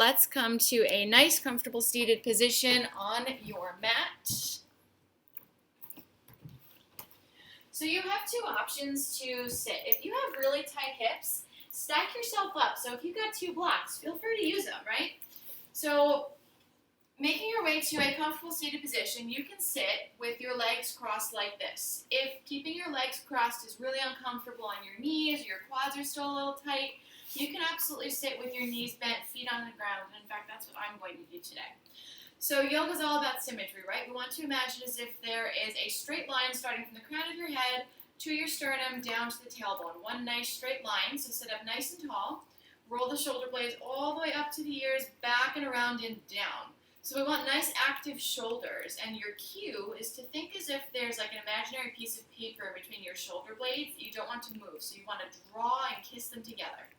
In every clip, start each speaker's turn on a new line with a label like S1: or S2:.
S1: let's come to a nice, comfortable seated position on your mat. So you have two options to sit. If you have really tight hips, stack yourself up. So if you've got two blocks, feel free to use them, right? So making your way to a comfortable seated position, you can sit with your legs crossed like this. If keeping your legs crossed is really uncomfortable on your knees, or your quads are still a little tight, you can absolutely sit with your knees bent, feet on the ground. And in fact, that's what I'm going to do today. So yoga is all about symmetry, right? We want to imagine as if there is a straight line starting from the crown of your head to your sternum down to the tailbone. One nice straight line, so sit up nice and tall. Roll the shoulder blades all the way up to the ears, back and around and down. So we want nice active shoulders, and your cue is to think as if there's like an imaginary piece of paper between your shoulder blades that you don't want to move. So you want to draw and kiss them together.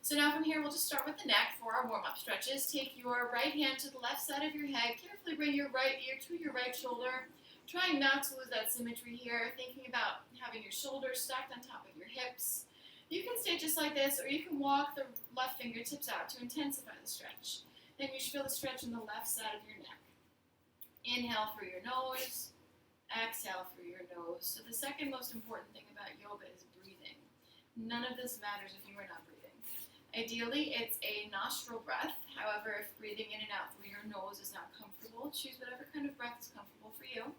S1: So now from here, we'll just start with the neck for our warm-up stretches. Take your right hand to the left side of your head. Carefully bring your right ear to your right shoulder. Trying not to lose that symmetry here. Thinking about having your shoulders stacked on top of your hips. You can stay just like this, or you can walk the left fingertips out to intensify the stretch. Then you should feel the stretch on the left side of your neck. Inhale through your nose. Exhale through your nose. So the second most important thing about yoga is breathing. None of this matters if you are not breathing. Ideally, it's a nostril breath. However, if breathing in and out through your nose is not comfortable, choose whatever kind of breath is comfortable for you.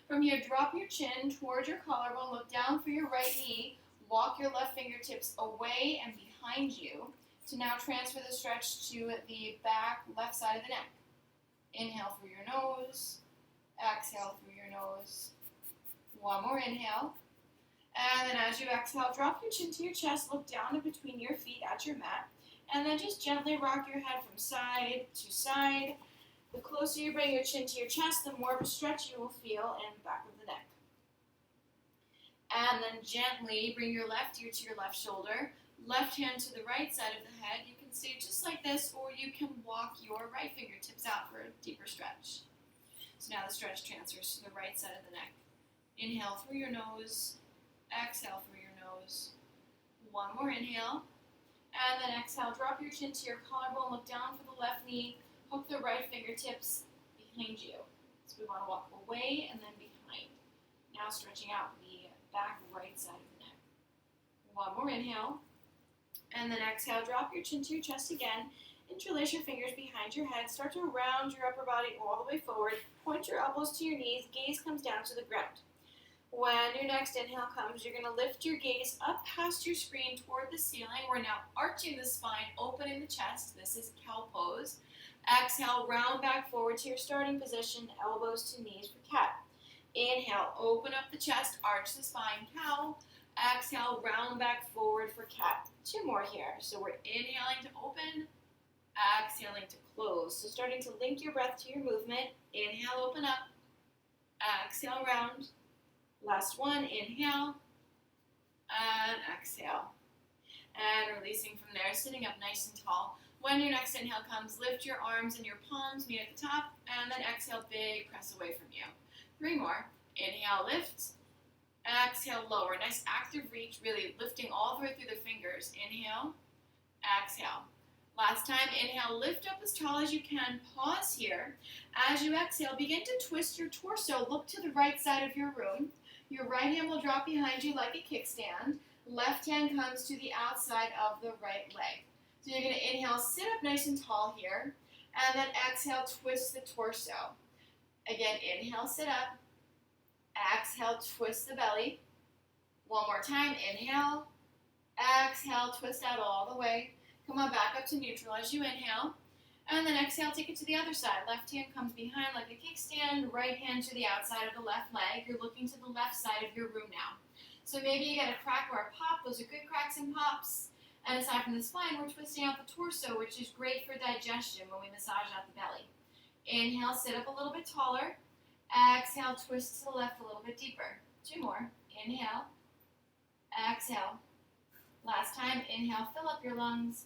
S1: From here, drop your chin towards your collarbone, look down for your right knee, walk your left fingertips away and behind you to now transfer the stretch to the back left side of the neck. Inhale through your nose, exhale through your nose. One more inhale. And then as you exhale, drop your chin to your chest, look down in between your feet at your mat, and then just gently rock your head from side to side. The closer you bring your chin to your chest, the more of a stretch you will feel in the back of the neck. And then gently bring your left ear to your left shoulder, left hand to the right side of the head. You can stay just like this, or you can walk your right fingertips out for a deeper stretch. So now the stretch transfers to the right side of the neck. Inhale through your nose. Exhale through your nose. One more inhale. And then exhale, drop your chin to your collarbone, look down for the left knee, hook the right fingertips behind you. So we want to walk away and then behind. Now stretching out the back right side of the neck. One more inhale. And then exhale, drop your chin to your chest again. Interlace your fingers behind your head. Start to round your upper body all the way forward. Point your elbows to your knees. Gaze comes down to the ground. When your next inhale comes, you're going to lift your gaze up past your screen toward the ceiling. We're now arching the spine, opening the chest. This is cow pose. Exhale, round back forward to your starting position, elbows to knees for cat. Inhale, open up the chest, arch the spine, cow. Exhale, round back forward for cat. Two more here. So we're inhaling to open, exhaling to close. So starting to link your breath to your movement. Inhale, open up. Exhale, round. Last one, inhale, and exhale. And releasing from there, sitting up nice and tall. When your next inhale comes, lift your arms and your palms meet at the top, and then exhale, big press away from you. Three more. Inhale, lift. Exhale, lower. Nice active reach, really lifting all the way through the fingers. Inhale, exhale. Last time, inhale, lift up as tall as you can. Pause here. As you exhale, begin to twist your torso. Look to the right side of your room. Your right hand will drop behind you like a kickstand. Left hand comes to the outside of the right leg. So you're going to inhale, sit up nice and tall here. And then exhale, twist the torso. Again, inhale, sit up. Exhale, twist the belly. One more time, inhale. Exhale, twist out all the way. Come on back up to neutral as you inhale. And then exhale, take it to the other side. Left hand comes behind like a kickstand. Right hand to the outside of the left leg. You're looking to the left side of your room now. So maybe you get a crack or a pop. Those are good cracks and pops. And aside from the spine, we're twisting out the torso, which is great for digestion when we massage out the belly. Inhale, sit up a little bit taller. Exhale, twist to the left a little bit deeper. Two more. Inhale. Exhale. Last time, inhale, fill up your lungs.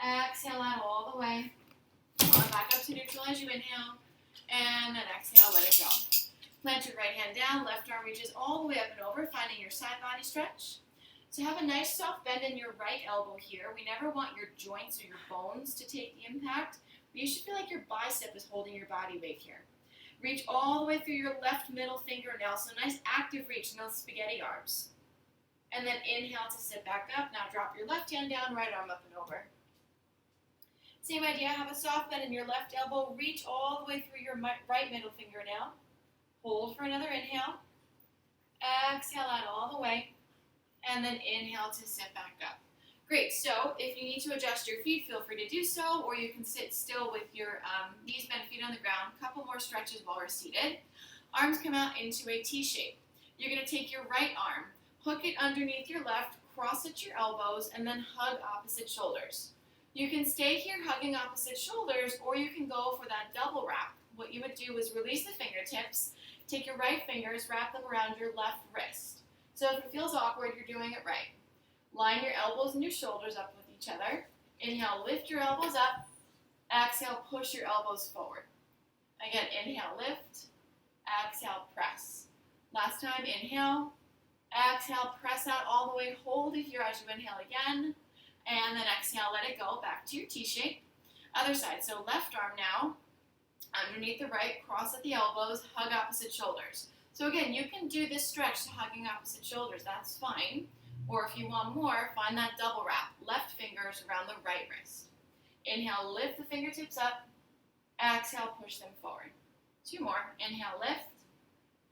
S1: Exhale out all the way. Come on, back up to neutral as you inhale. And then exhale, let it go. Plant your right hand down, left arm reaches all the way up and over, finding your side body stretch. So have a nice soft bend in your right elbow here. We never want your joints or your bones to take the impact, but you should feel like your bicep is holding your body weight here. Reach all the way through your left middle fingernail, so nice active reach, no spaghetti arms. And then inhale to sit back up. Now drop your left hand down, right arm up and over. Same idea, have a soft bend in your left elbow. Reach all the way through your right middle fingernail. Hold for another inhale. Exhale out all the way. And then inhale to sit back up. Great, so if you need to adjust your feet, feel free to do so, or you can sit still with your knees bent, feet on the ground. A couple more stretches while we're seated. Arms come out into a T shape. You're going to take your right arm, hook it underneath your left, cross at your elbows, and then hug opposite shoulders. You can stay here hugging opposite shoulders, or you can go for that double wrap. What you would do is release the fingertips, take your right fingers, wrap them around your left wrist. So if it feels awkward, you're doing it right. Line your elbows and your shoulders up with each other. Inhale, lift your elbows up. Exhale, push your elbows forward. Again, inhale, lift. Exhale, press. Last time, inhale. Exhale, press out all the way. Hold it here as you inhale again. And then exhale, let it go. Back to your T shape. Other side. So left arm now. Underneath the right, cross at the elbows, hug opposite shoulders. So again, you can do this stretch to hugging opposite shoulders. That's fine. Or if you want more, find that double wrap. Left fingers around the right wrist. Inhale, lift the fingertips up. Exhale, push them forward. Two more. Inhale, lift.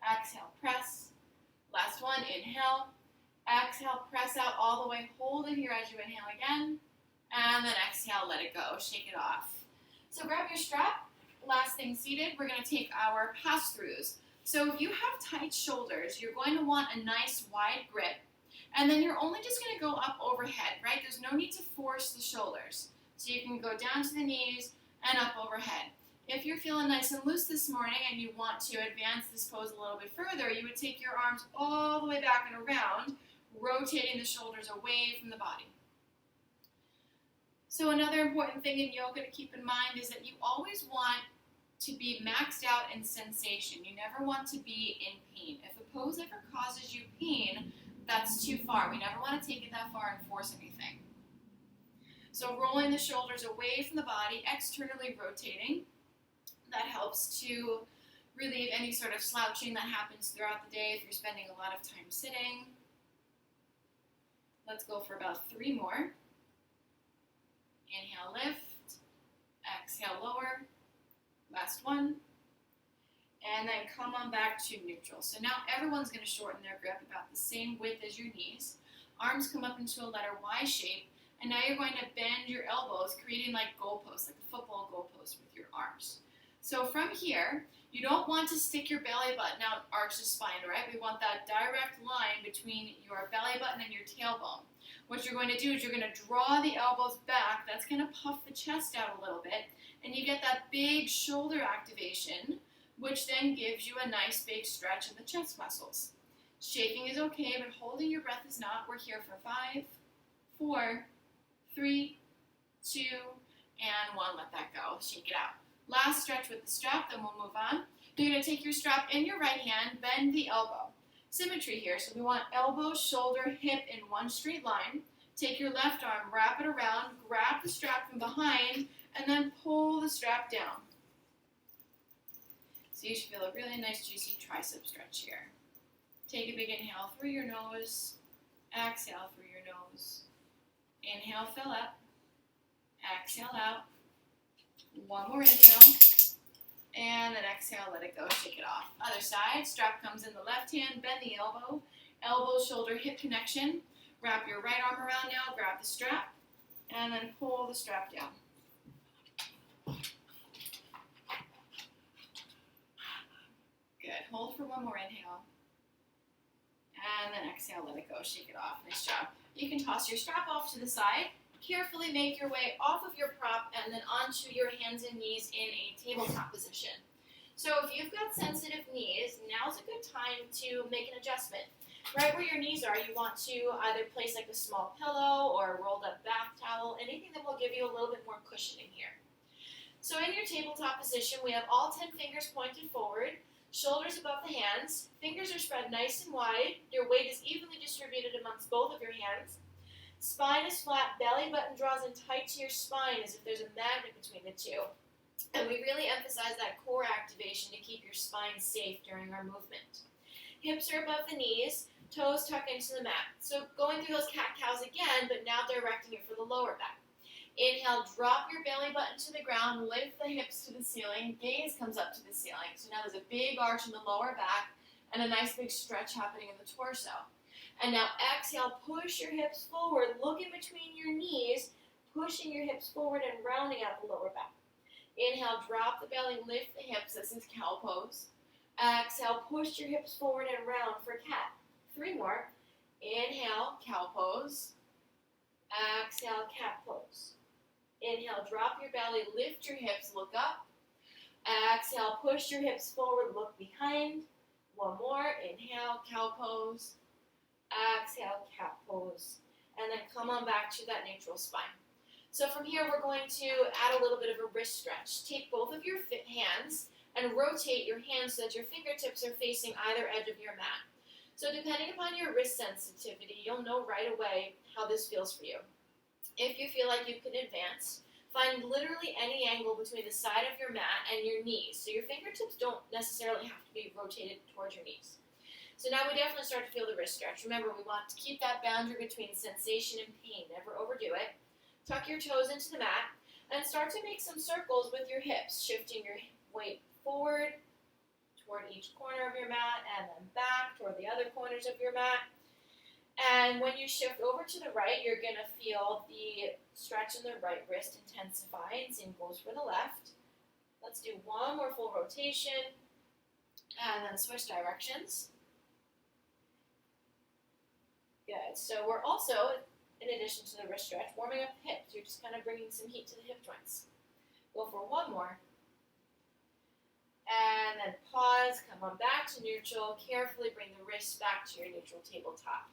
S1: Exhale, press. Last one. Inhale. Exhale, press out all the way. Hold it here as you inhale again. And then exhale, let it go. Shake it off. So grab your strap. Last thing seated, we're going to take our pass-throughs. So if you have tight shoulders, you're going to want a nice wide grip. And then you're only just going to go up overhead, right? There's no need to force the shoulders. So you can go down to the knees and up overhead. If you're feeling nice and loose this morning and you want to advance this pose a little bit further, you would take your arms all the way back and around, rotating the shoulders away from the body. So another important thing in yoga to keep in mind is that you always want to be maxed out in sensation. You never want to be in pain. If a pose ever causes you pain, that's too far. We never want to take it that far and force anything. So rolling the shoulders away from the body, externally rotating. That helps to relieve any sort of slouching that happens throughout the day if you're spending a lot of time sitting. Let's go for about 3 more. Inhale, lift. Exhale, lower. Last one. And then come on back to neutral. So now everyone's going to shorten their grip about the same width as your knees. Arms come up into a letter Y shape. And now you're going to bend your elbows, creating like goalposts, like a football goalpost with your arms. So from here, you don't want to stick your belly button out, arch the spine, right? We want that direct line between your belly button and your tailbone. What you're going to do is you're going to draw the elbows back. That's going to puff the chest out a little bit. And you get that big shoulder activation, which then gives you a nice big stretch of the chest muscles. Shaking is okay, but holding your breath is not. We're here for 5, 4, 3, 2, and 1. Let that go. Shake it out. Last stretch with the strap, then we'll move on. You're going to take your strap in your right hand, bend the elbow. Symmetry here, so we want elbow, shoulder, hip in one straight line. Take your left arm, wrap it around, grab the strap from behind, and then pull the strap down. So you should feel a really nice juicy tricep stretch here. Take a big inhale through your nose, exhale through your nose. Inhale, fill up, exhale out. One more inhale, and then exhale, let it go, shake it off. Other side, strap comes in the left hand, bend the elbow, elbow, shoulder, hip connection. Wrap your right arm around now, grab the strap, and then pull the strap down. Good, hold for one more inhale, and then exhale, let it go, shake it off. Nice job. You can toss your strap off to the side. Carefully make your way off of your prop and then onto your hands and knees in a tabletop position. So if you've got sensitive knees, now's a good time to make an adjustment. Right where your knees are, you want to either place like a small pillow or a rolled up bath towel, anything that will give you a little bit more cushioning here. So in your tabletop position, we have all 10 fingers pointed forward, Shoulders above the hands, fingers are spread nice and wide, your weight is evenly distributed amongst both of your hands. Spine is flat, belly button draws in tight to your spine as if there's a magnet between the two. And we really emphasize that core activation to keep your spine safe during our movement. Hips are above the knees, toes tuck into the mat. So going through those cat-cows again, but now directing it for the lower back. Inhale, drop your belly button to the ground, lift the hips to the ceiling, gaze comes up to the ceiling. So now there's a big arch in the lower back and a nice big stretch happening in the torso. And now exhale, push your hips forward, look in between your knees, pushing your hips forward and rounding out the lower back. Inhale, drop the belly, lift the hips, this is cow pose. Exhale, push your hips forward and round for cat. 3 more. Inhale, cow pose. Exhale, cat pose. Inhale, drop your belly, lift your hips, look up. Exhale, push your hips forward, look behind. 1 more. Inhale, cow pose. Exhale, cat pose. And then come on back to that neutral spine. So from here, we're going to add a little bit of a wrist stretch. Take both of your hands and rotate your hands so that your fingertips are facing either edge of your mat. So depending upon your wrist sensitivity, you'll know right away how this feels for you. If you feel like you can advance, find literally any angle between the side of your mat and your knees. So your fingertips don't necessarily have to be rotated towards your knees. So now we definitely start to feel the wrist stretch. Remember, we want to keep that boundary between sensation and pain. Never overdo it. Tuck your toes into the mat and start to make some circles with your hips, shifting your weight forward toward each corner of your mat and then back toward the other corners of your mat. And when you shift over to the right, you're going to feel the stretch in the right wrist intensify, and same goes for the left. Let's do 1 more full rotation and then switch directions. Good. So we're also, in addition to the wrist stretch, warming up the hips. You're just kind of bringing some heat to the hip joints. Go for 1 more. And then pause, come on back to neutral. Carefully bring the wrists back to your neutral tabletop.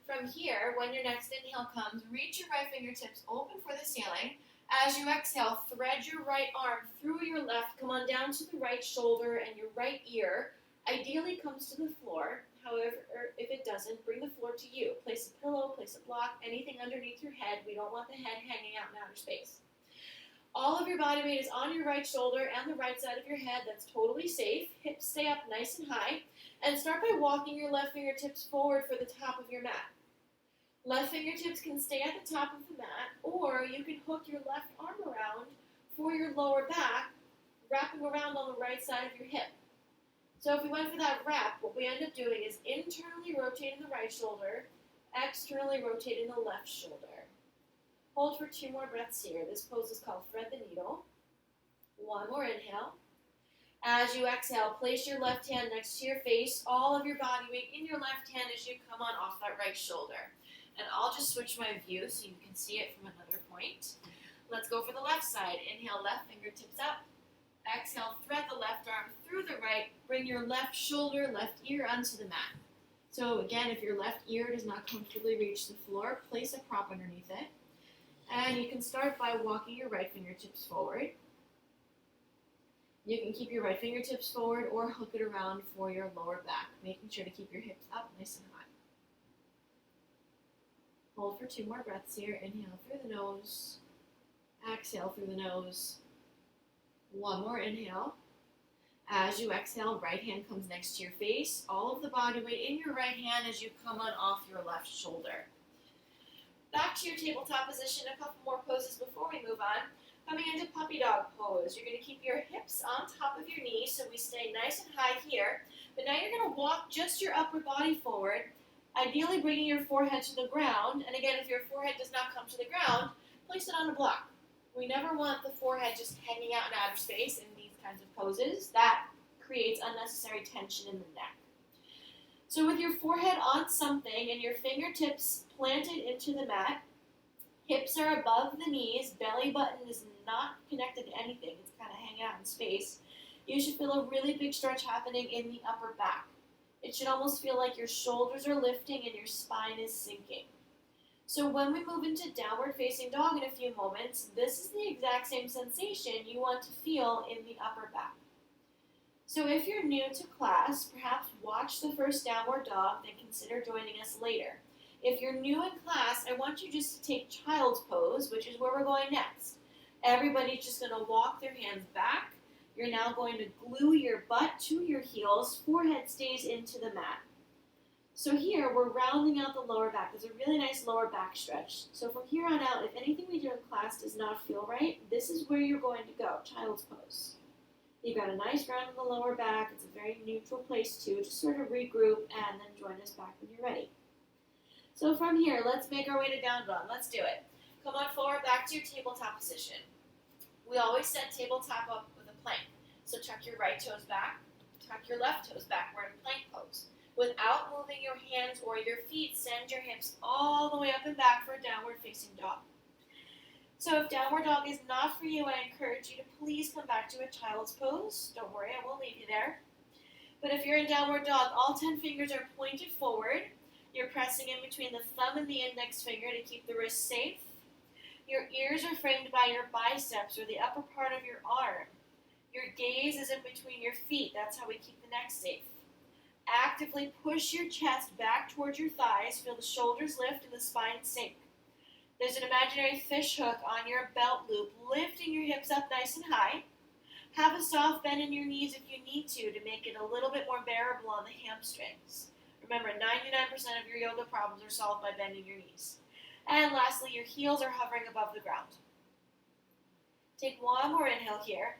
S1: From here, when your next inhale comes, reach your right fingertips open for the ceiling. As you exhale, thread your right arm through your left. Come on down to the right shoulder, and your right ear ideally comes to the floor. However, if it doesn't, bring the floor to you. Place a pillow, place a block, anything underneath your head. We don't want the head hanging out in outer space. All of your body weight is on your right shoulder and the right side of your head. That's totally safe. Hips stay up nice and high. And start by walking your left fingertips forward for the top of your mat. Left fingertips can stay at the top of the mat, or you can hook your left arm around for your lower back, wrapping around on the right side of your hip. So if we went for that wrap, what we end up doing is internally rotating the right shoulder, externally rotating the left shoulder. Hold for 2 more breaths here. This pose is called thread the needle. 1 more inhale. As you exhale, place your left hand next to your face, all of your body weight in your left hand as you come on off that right shoulder. And I'll just switch my view so you can see it from another point. Let's go for the left side. Inhale, left fingertips up. Exhale, thread the left arm through the right. Bring your left shoulder, left ear onto the mat. So again, if your left ear does not comfortably reach the floor, place a prop underneath it. And you can start by walking your right fingertips forward. You can keep your right fingertips forward or hook it around for your lower back, making sure to keep your hips up nice and high. Hold for 2 more breaths here. Inhale through the nose. Exhale through the nose. 1 more inhale. As you exhale, right hand comes next to your face. All of the body weight in your right hand as you come on off your left shoulder. Back to your tabletop position, a couple more poses before we move on. Coming into puppy dog pose, you're going to keep your hips on top of your knees so we stay nice and high here. But now you're going to walk just your upper body forward, ideally bringing your forehead to the ground. And again, if your forehead does not come to the ground, place it on a block. We never want the forehead just hanging out in outer space in these kinds of poses. That creates unnecessary tension in the neck. So with your forehead on something and your fingertips planted into the mat, hips are above the knees, belly button is not connected to anything, it's kind of hanging out in space. You should feel a really big stretch happening in the upper back. It should almost feel like your shoulders are lifting and your spine is sinking. So when we move into downward facing dog in a few moments, this is the exact same sensation you want to feel in the upper back. So if you're new to class, perhaps watch the first downward dog, then consider joining us later. If you're new in class, I want you just to take child's pose, which is where we're going next. Everybody's just going to walk their hands back. You're now going to glue your butt to your heels, forehead stays into the mat. So here, we're rounding out the lower back. There's a really nice lower back stretch. So from here on out, if anything we do in class does not feel right, this is where you're going to go, child's pose. You've got a nice round in the lower back. It's a very neutral place too. Just sort of regroup and then join us back when you're ready. So from here, let's make our way to down dog. Let's do it. Come on forward, back to your tabletop position. We always set tabletop up with a plank. So tuck your right toes back, tuck your left toes back. We're in plank pose. Without moving your hands or your feet, send your hips all the way up and back for a downward facing dog. So if downward dog is not for you, I encourage you to please come back to a child's pose. Don't worry, I won't leave you there. But if you're in downward dog, all 10 fingers are pointed forward. You're pressing in between the thumb and the index finger to keep the wrist safe. Your ears are framed by your biceps or the upper part of your arm. Your gaze is in between your feet. That's how we keep the neck safe. Actively push your chest back towards your thighs. Feel the shoulders lift and the spine sink. There's an imaginary fish hook on your belt loop, lifting your hips up nice and high. Have a soft bend in your knees if you need to make it a little bit more bearable on the hamstrings. Remember, 99% of your yoga problems are solved by bending your knees. And lastly, your heels are hovering above the ground. Take one more inhale here.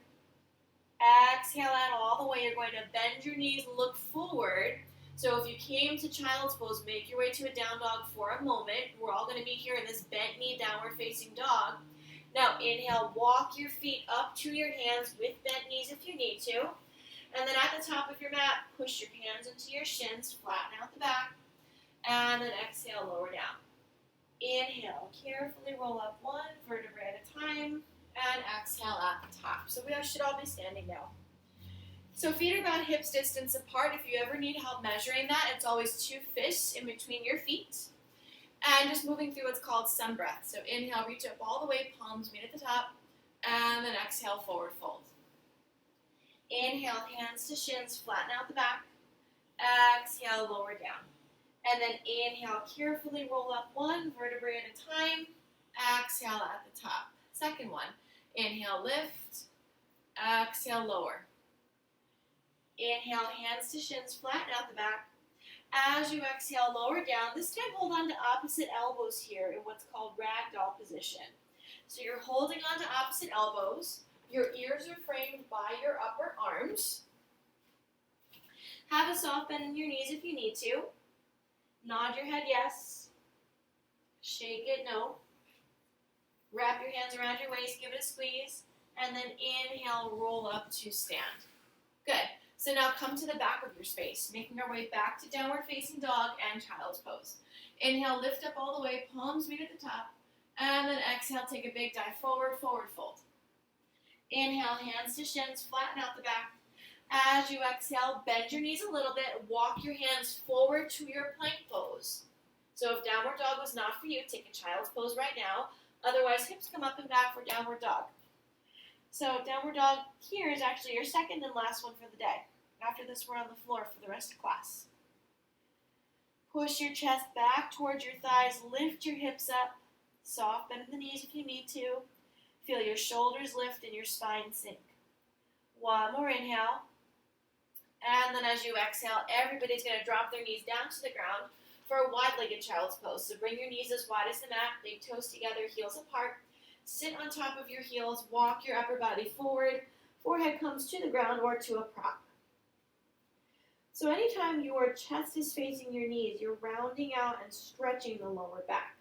S1: Exhale out all the way. You're going to bend your knees, look forward. So if you came to child's pose, make your way to a down dog for a moment. We're all going to be here in this bent knee, downward facing dog. Now inhale, walk your feet up to your hands with bent knees if you need to. And then at the top of your mat, push your hands into your shins, flatten out the back. And then exhale, lower down. Inhale, carefully roll up one vertebrae at a time. And exhale at the top. So we should all be standing now. So feet are about hips distance apart. If you ever need help measuring that, it's always 2 fists in between your feet. And just moving through what's called sun breath. So inhale, reach up all the way, palms meet at the top. And then exhale, forward fold. Inhale, hands to shins, flatten out the back. Exhale, lower down. And then inhale, carefully roll up one vertebrae at a time. Exhale at the top. Second one. Inhale, lift. Exhale, lower. Inhale, hands to shins, flatten out the back. As you exhale, lower down. This time, hold on to opposite elbows here in what's called ragdoll position. So you're holding on to opposite elbows. Your ears are framed by your upper arms. Have a soft bend in your knees if you need to. Nod your head yes. Shake it no. Wrap your hands around your waist, give it a squeeze. And then inhale, roll up to stand. Good. So now come to the back of your space, making our way back to downward facing dog and child's pose. Inhale, lift up all the way, palms meet at the top. And then exhale, take a big dive forward, forward fold. Inhale, hands to shins, flatten out the back. As you exhale, bend your knees a little bit, walk your hands forward to your plank pose. So if downward dog was not for you, take a child's pose right now. Otherwise, hips come up and back for downward dog. So downward dog here is actually your second and last one for the day. After this, we're on the floor for the rest of class. Push your chest back towards your thighs, lift your hips up, soft bend in the knees if you need to. Feel your shoulders lift and your spine sink. One more inhale. And then as you exhale, everybody's going to drop their knees down to the ground for a wide-legged child's pose. So bring your knees as wide as the mat, big toes together, heels apart. Sit on top of your heels, walk your upper body forward. Forehead comes to the ground or to a prop. So anytime your chest is facing your knees, you're rounding out and stretching the lower back.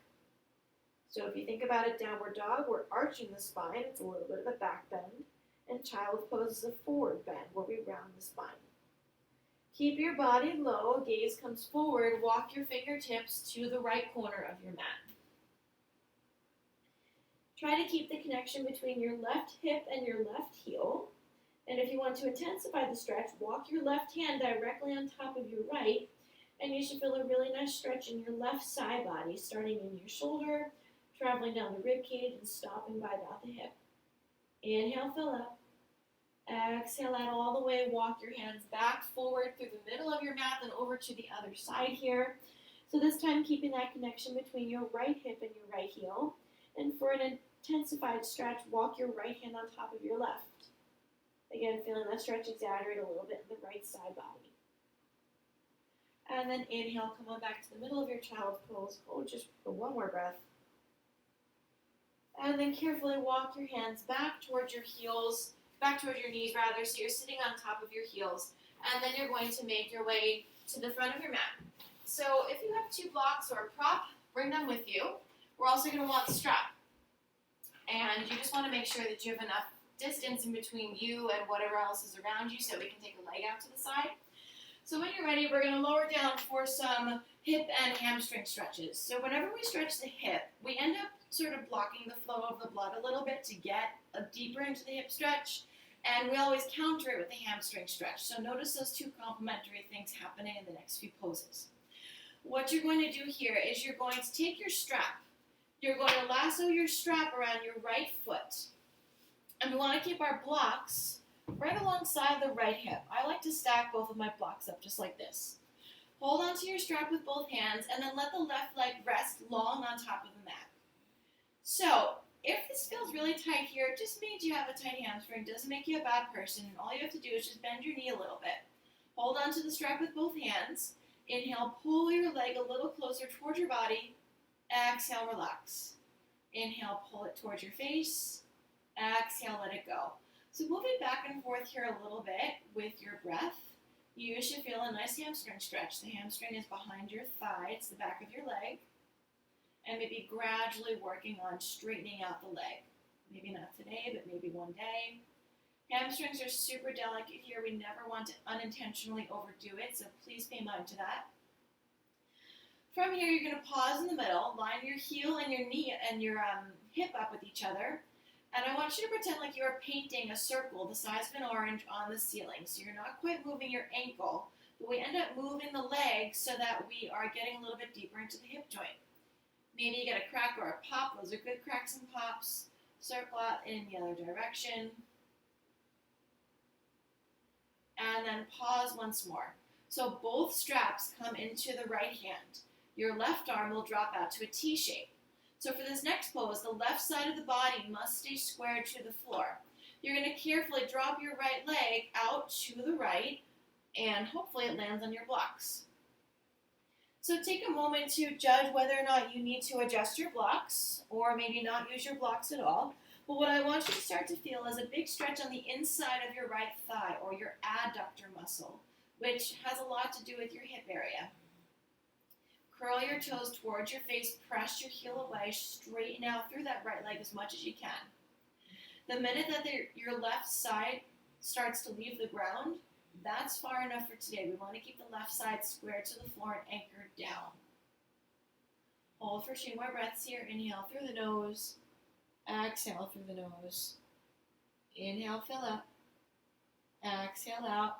S1: So if you think about a downward dog, we're arching the spine. It's a little bit of a back bend. And child's pose is a forward bend where we round the spine. Keep your body low, gaze comes forward, walk your fingertips to the right corner of your mat. Try to keep the connection between your left hip and your left heel. And if you want to intensify the stretch, walk your left hand directly on top of your right, and you should feel a really nice stretch in your left side body, starting in your shoulder, traveling down the rib cage, and stopping by about the hip. Inhale, fill up. Exhale out all the way. Walk your hands back forward through the middle of your mat and over to the other side here. So this time keeping that connection between your right hip and your right heel. And for an intensified stretch, walk your right hand on top of your left. Again, feeling that stretch exaggerate a little bit in the right side body. And then inhale, come on back to the middle of your child's pose. Hold just for one more breath. And then carefully walk your hands back towards your heels, back towards your knees rather, so you're sitting on top of your heels. And then you're going to make your way to the front of your mat. So if you have 2 blocks or a prop, bring them with you. We're also going to want the strap. And you just want to make sure that you have enough distance in between you and whatever else is around you so we can take a leg out to the side. So when you're ready, we're going to lower down for some hip and hamstring stretches. So whenever we stretch the hip, we end up sort of blocking the flow of the blood a little bit to get deeper into the hip stretch. And we always counter it with the hamstring stretch. So notice those 2 complementary things happening in the next few poses. What you're going to do here is you're going to take your strap. You're going to lasso your strap around your right foot. And we want to keep our blocks right alongside the right hip. I like to stack both of my blocks up just like this. Hold onto your strap with both hands and then let the left leg rest long on top of the mat. So, if this feels really tight here, it just means you have a tight hamstring. Doesn't make you a bad person. All you have to do is just bend your knee a little bit. Hold onto the strap with both hands. Inhale, pull your leg a little closer towards your body. Exhale, relax. Inhale, pull it towards your face. Exhale, let it go. So moving back and forth here a little bit with your breath, you should feel a nice hamstring stretch. The hamstring is behind your thigh. It's the back of your leg. And maybe gradually working on straightening out the leg. Maybe not today, but maybe one day. Hamstrings are super delicate here. We never want to unintentionally overdo it, so please pay mind to that. From here, you're going to pause in the middle, line your heel and your knee and your hip up with each other. And I want you to pretend like you are painting a circle the size of an orange on the ceiling. So you're not quite moving your ankle, but we end up moving the leg so that we are getting a little bit deeper into the hip joint. Maybe you get a crack or a pop. Those are good cracks and pops. Circle out in the other direction. And then pause once more. So both straps come into the right hand. Your left arm will drop out to a T shape. So for this next pose, the left side of the body must stay squared to the floor. You're going to carefully drop your right leg out to the right, and hopefully it lands on your blocks. So take a moment to judge whether or not you need to adjust your blocks, or maybe not use your blocks at all. But what I want you to start to feel is a big stretch on the inside of your right thigh, or your adductor muscle, which has a lot to do with your hip area. Curl your toes towards your face, press your heel away, straighten out through that right leg as much as you can. The minute that your left side starts to leave the ground, that's far enough for today. We want to keep the left side square to the floor and anchored down. Hold for 2 more breaths here. Inhale through the nose. Exhale through the nose. Inhale, fill up. Exhale out.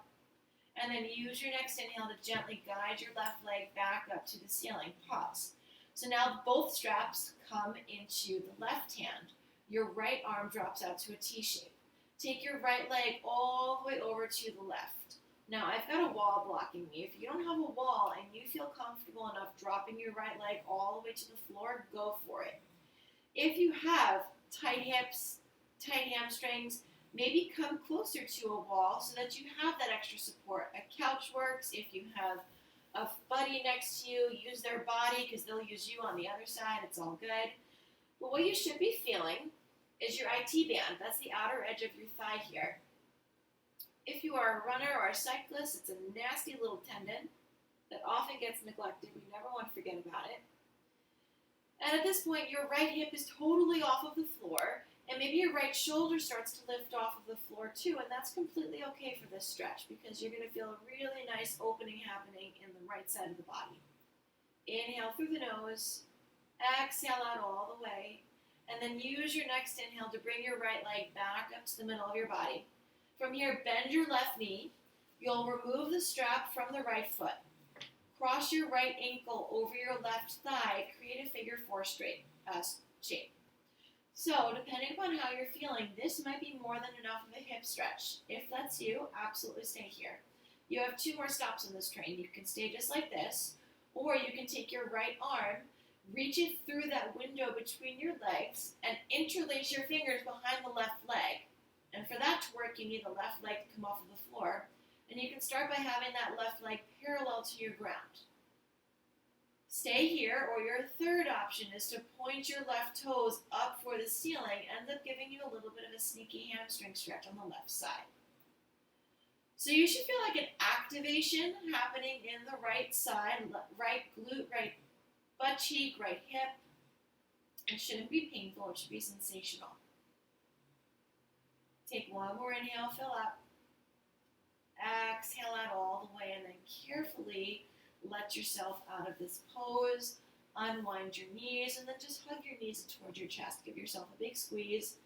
S1: And then use your next inhale to gently guide your left leg back up to the ceiling. Pause. So now both straps come into the left hand. Your right arm drops out to a T shape. Take your right leg all the way over to the left. Now I've got a wall blocking me. If you don't have a wall and you feel comfortable enough dropping your right leg all the way to the floor, go for it. If you have tight hips, tight hamstrings, maybe come closer to a wall so that you have that extra support. A couch works. If you have a buddy next to you, use their body because they'll use you on the other side. It's all good. But what you should be feeling is your IT band. That's the outer edge of your thigh here. If you are a runner or a cyclist, it's a nasty little tendon that often gets neglected. We never want to forget about it. And at this point, your right hip is totally off of the floor, and maybe your right shoulder starts to lift off of the floor too, and that's completely okay for this stretch because you're going to feel a really nice opening happening in the right side of the body. Inhale through the nose, exhale out all the way, and then use your next inhale to bring your right leg back up to the middle of your body. From here, bend your left knee. You'll remove the strap from the right foot. Cross your right ankle over your left thigh. Create a figure 4 shape. So, depending upon how you're feeling, this might be more than enough of a hip stretch. If that's you, absolutely stay here. You have 2 more stops on this train. You can stay just like this, or you can take your right arm, reach it through that window between your legs, and interlace your fingers behind the left leg. And for that to work, you need the left leg to come off of the floor. And you can start by having that left leg parallel to your ground. Stay here, or your third option is to point your left toes up for the ceiling, ends up giving you a little bit of a sneaky hamstring stretch on the left side. So you should feel like an activation happening in the right side, right glute, right butt cheek, right hip. It shouldn't be painful, it should be sensational. Take one more inhale, fill up. Exhale out all the way, and then carefully let yourself out of this pose. Unwind your knees, and then just hug your knees towards your chest. Give yourself a big squeeze,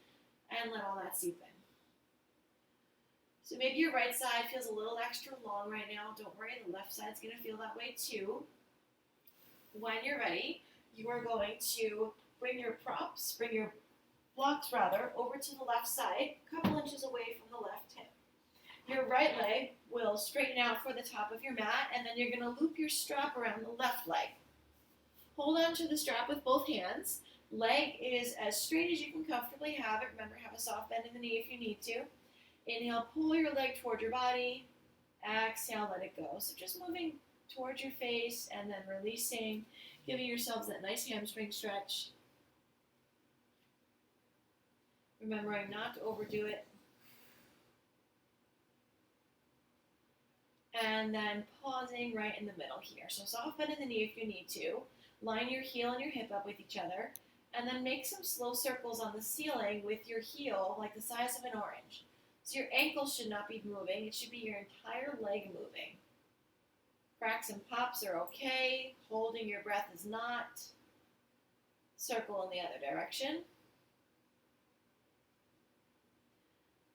S1: and let all that seep in. So maybe your right side feels a little extra long right now. Don't worry, the left side's going to feel that way too. When you're ready, you are going to bring your blocks over to the left side, a couple inches away from the left hip. Your right leg will straighten out for the top of your mat, and then you're going to loop your strap around the left leg. Hold on to the strap with both hands. Leg is as straight as you can comfortably have it. Remember, have a soft bend in the knee if you need to. Inhale, pull your leg toward your body. Exhale, let it go. So just moving towards your face and then releasing, giving yourselves that nice hamstring stretch. Remembering not to overdo it. And then pausing right in the middle here. So soft bend in the knee if you need to. Line your heel and your hip up with each other. And then make some slow circles on the ceiling with your heel like the size of an orange. So your ankles should not be moving. It should be your entire leg moving. Cracks and pops are okay. Holding your breath is not. Circle in the other direction.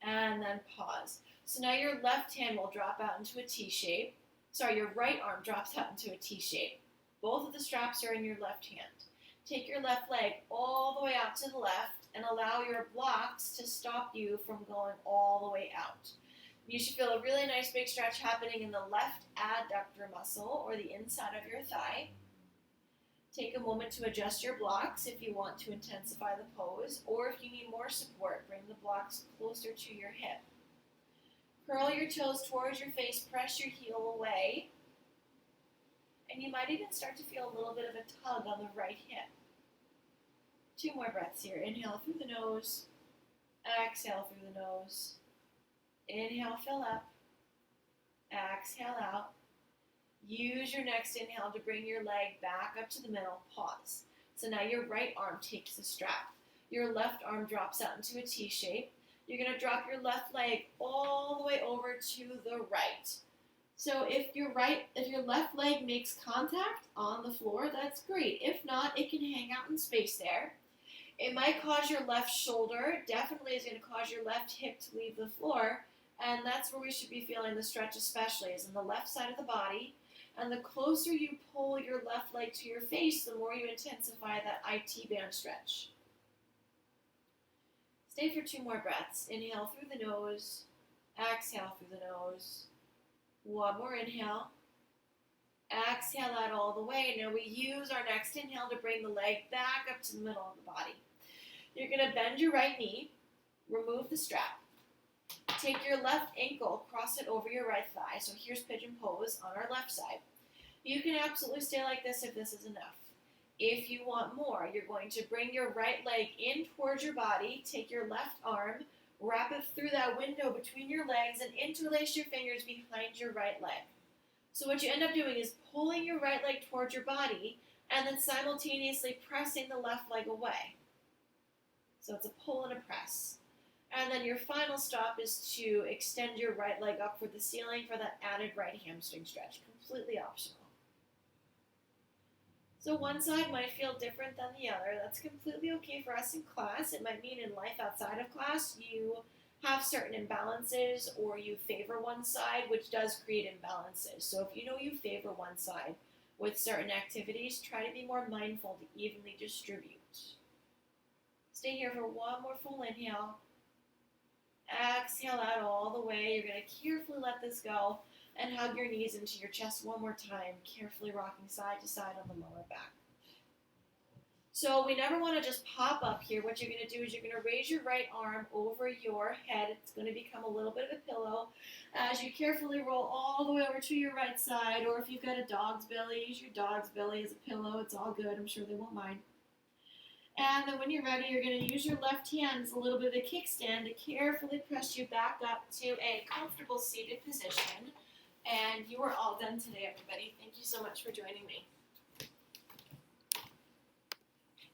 S1: And then pause. So now your left hand will drop out into a T shape. Sorry, your right arm drops out into a T shape. Both of the straps are in your left hand. Take your left leg all the way out to the left and allow your blocks to stop you from going all the way out. You should feel a really nice big stretch happening in the left adductor muscle or the inside of your thigh. Take a moment to adjust your blocks if you want to intensify the pose, or if you need more support, bring the blocks closer to your hip. Curl your toes towards your face, press your heel away, and you might even start to feel a little bit of a tug on the right hip. 2 more breaths here. Inhale through the nose, exhale through the nose. Inhale, fill up, exhale out. Use your next inhale to bring your leg back up to the middle, pause. So now your right arm takes the strap. Your left arm drops out into a T shape. You're going to drop your left leg all the way over to the right. So if your left leg makes contact on the floor, that's great. If not, it can hang out in space there. It might cause your left shoulder, definitely is going to cause your left hip to leave the floor, and that's where we should be feeling the stretch especially, is in the left side of the body. And the closer you pull your left leg to your face, the more you intensify that IT band stretch. Stay for 2 more breaths. Inhale through the nose, exhale through the nose. 1 more inhale. Exhale out all the way. Now we use our next inhale to bring the leg back up to the middle of the body. You're going to bend your right knee, remove the strap. Take your left ankle, cross it over your right thigh. So here's pigeon pose on our left side. You can absolutely stay like this if this is enough. If you want more, you're going to bring your right leg in towards your body, take your left arm, wrap it through that window between your legs, and interlace your fingers behind your right leg. So what you end up doing is pulling your right leg towards your body and then simultaneously pressing the left leg away. So it's a pull and a press. And then your final stop is to extend your right leg up for the ceiling for that added right hamstring stretch. Completely optional. So one side might feel different than the other. That's completely okay for us in class. It might mean in life outside of class you have certain imbalances or you favor one side, which does create imbalances. So if you know you favor one side with certain activities, try to be more mindful to evenly distribute. Stay here for one more full inhale. Exhale out all the way. You're going to carefully let this go and hug your knees into your chest one more time, carefully rocking side to side on the lower back. So we never want to just pop up here. What you're going to do is you're going to raise your right arm over your head. It's going to become a little bit of a pillow as you carefully roll all the way over to your right side, or if you've got a dog's belly, use your dog's belly as a pillow. It's all good. I'm sure they won't mind. And then when you're ready, you're going to use your left hand as a little bit of a kickstand to carefully press you back up to a comfortable seated position. And you are all done today, everybody. Thank you so much for joining me.